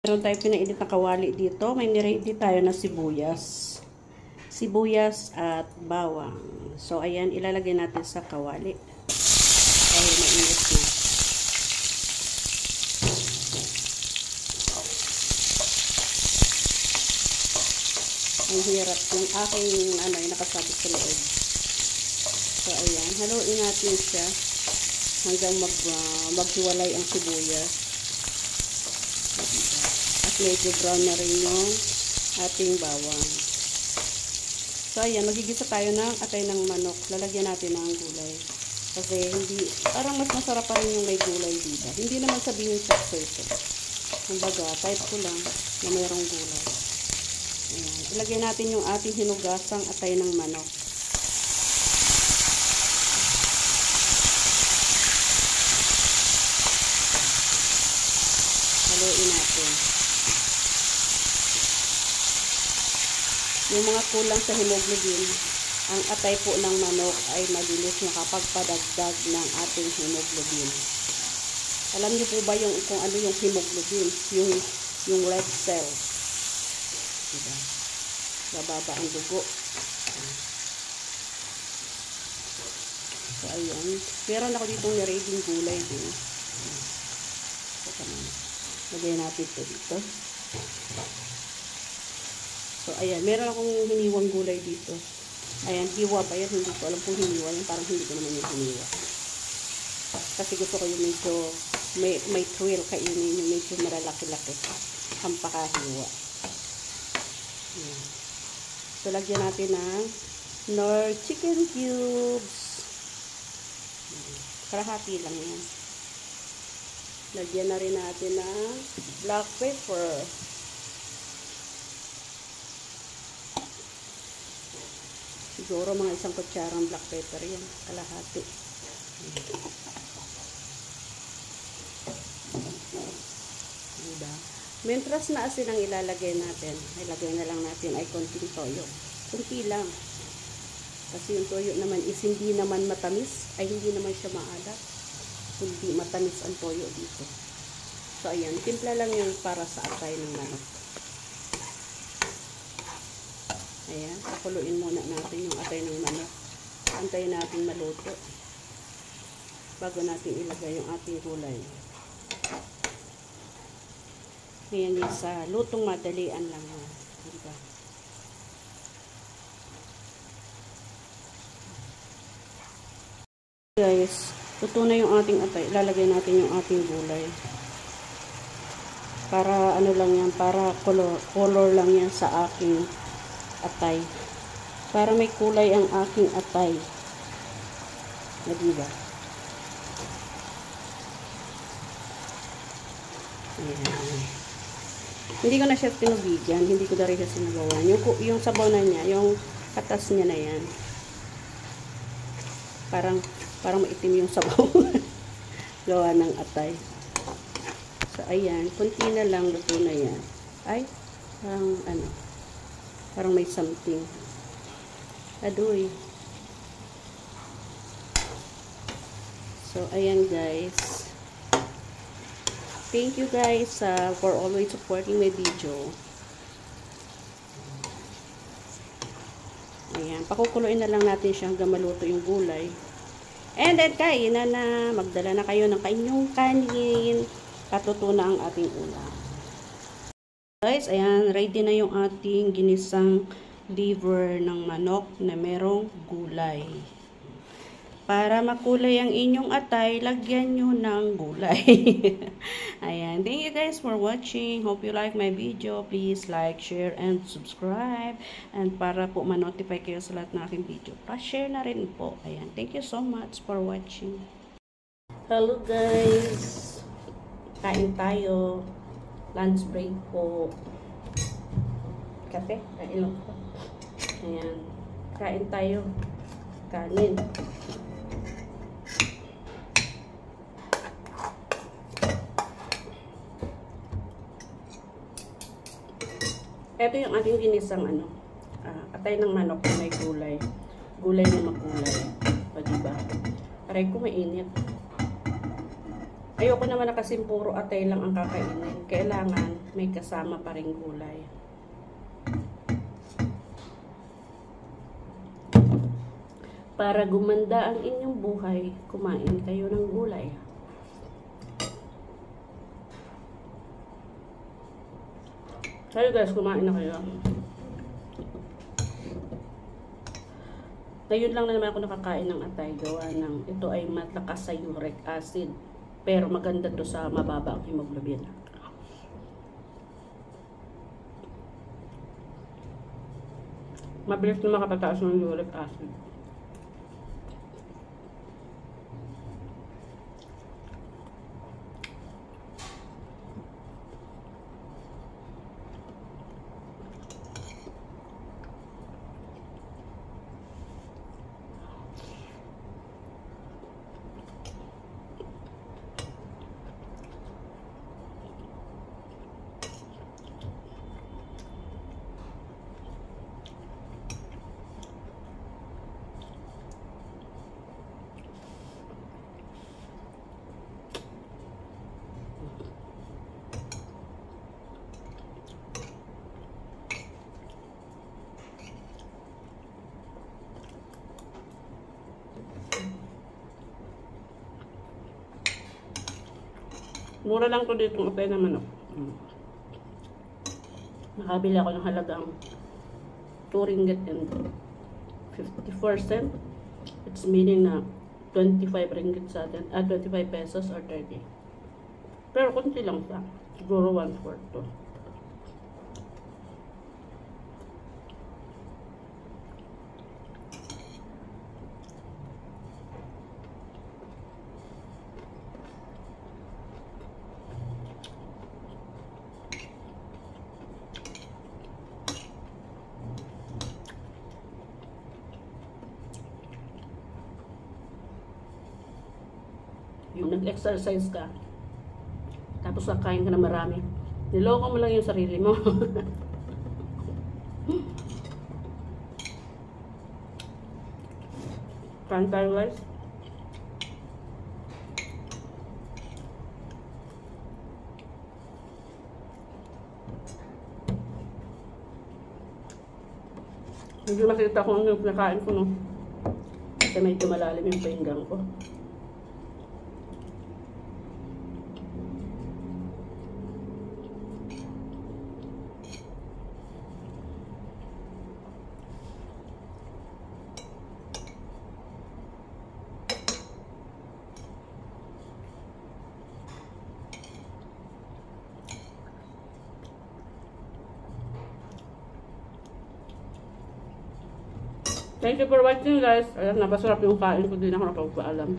Meron tayo pinainit na kawali dito. May niready tayo na sibuyas. Sibuyas at bawang. So, ayan, ilalagay natin sa kawali. Dahil mainit na. Ang hirap ng aking yung nakasabit sa loob. So, ayan, haluin natin siya hanggang maghiwalay ang sibuyas. At medyo brown na rin yung ating bawang. So, ayan, magigisa tayo ng atay ng manok. Lalagyan natin ng gulay. Kasi parang mas masarap pa rin yung may gulay dito. Hindi naman sabihin sakto ito. Kumbaga, type ko lang na mayroong gulay. Ayan. Ilagay natin yung ating hinugasang atay ng manok. Haluin natin. Yung mga kulang sa hemoglobin, ang atay po ng manok ay mabilis nakapagpadagdag ng ating hemoglobin. Alam niyo po ba kung ano yung hemoglobin? Yung red cell. Diba? Bababa ang dugo. So, ayan. Meron ako ditong nireading gulay din. So, lagay natin ito dito. So, ayan. Meron akong hiniwang gulay dito. Ayan, hiwa ba yan? Hindi ko alam kung hiniwa yan. Parang hindi ko naman yung hiniwa. Kasi gusto ko yung medyo may thrill kainin. Yung medyo malalaki-laki. Ang pakahiwa. Ayan. So, lagyan natin ng Knorr chicken cubes. Kalahati lang yan. Lagyan na rin natin ng black pepper. Siguro mga isang kutsarang black pepper yan. Kalahati. Diba? Mentras na asin ang ilalagay natin. Ilagay na lang natin ay konting toyo. Kunti lang. Kasi yung toyo naman is hindi naman matamis. Ay hindi naman siya maalat. Hindi matamis ang toyo dito. So ayan. Timpla lang yung para sa atay ng manok. Ayan. Pakuluin muna natin yung atay ng manok. Antayin natin maluto. Bago natin ilagay yung ating gulay. Ayan yung sa lutong madalian lang. Diba? Guys, luto na yung ating atay. Lalagay natin yung ating gulay. Para ano lang yan, para color lang yan sa aking atay. Para may kulay ang aking atay. Diba? Ayan. Hindi ko na siya tinubigan. Hindi ko na rin siya sinagawan. Yung sabaw na niya, yung katas niya na yan. Parang maitim yung sabaw. Gawa ng atay. So, ayan. Kunti na lang luto na yan. Ay, parang may something. Adoy. So, ayan guys. Thank you guys for always supporting my video. Ayan. Pakukuluin na lang natin siya hanggang maluto yung gulay. And then, kainan na. Magdala na kayo ng kainyong kanin. Katuto na ang ating ulam. Guys, ayan. Ready na yung ating ginisang liver ng manok na merong gulay. Para makulay ang inyong atay, lagyan nyo ng gulay. Ayan. Thank you guys for watching. Hope you like my video. Please like, share, and subscribe. And para po ma-notify kayo sa lahat ng aking video, pa-share na rin po. Ayan. Thank you so much for watching. Hello guys. Kain tayo. Lunch break po. Kape? Kain lang po. Ayan. Kain tayo. Kanin. Ito yung ating ginisang atay ng manok na may gulay. Gulay na makulay. O diba? Aray ko mainit. Ayoko naman na kasi puro atay lang ang kakainin. Kailangan may kasama pa ring gulay. Para gumanda ang inyong buhay, kumain kayo ng gulay. Kayo guys, kumain na kayo. Ngayon lang na naman ako nakakain ng atay. Gawa ng ito ay matakas sa uric acid. Pero maganda to sa mababa ang hemoglobin. Mabilis na makapataas ng uric acid. Mura lang to dito ng atay na manok. Nakabili ako ng halagang 2 ringgit and 54 cent. It's meaning na 25 ringgit sa atin. 25 pesos or 30. Pero kunti lang siya. Siguro 1/4 to. Yung nag-exercise ka, tapos kakain ka na marami, niloko mo lang yung sarili mo. Kain tayo guys. Hindi makita kung ano yung pinakain ko, no? Kasi medyo malalim yung pinggang ko. Thank you for watching guys. Ayan, napasarap yung kain ko, din ako nakapagpaalam.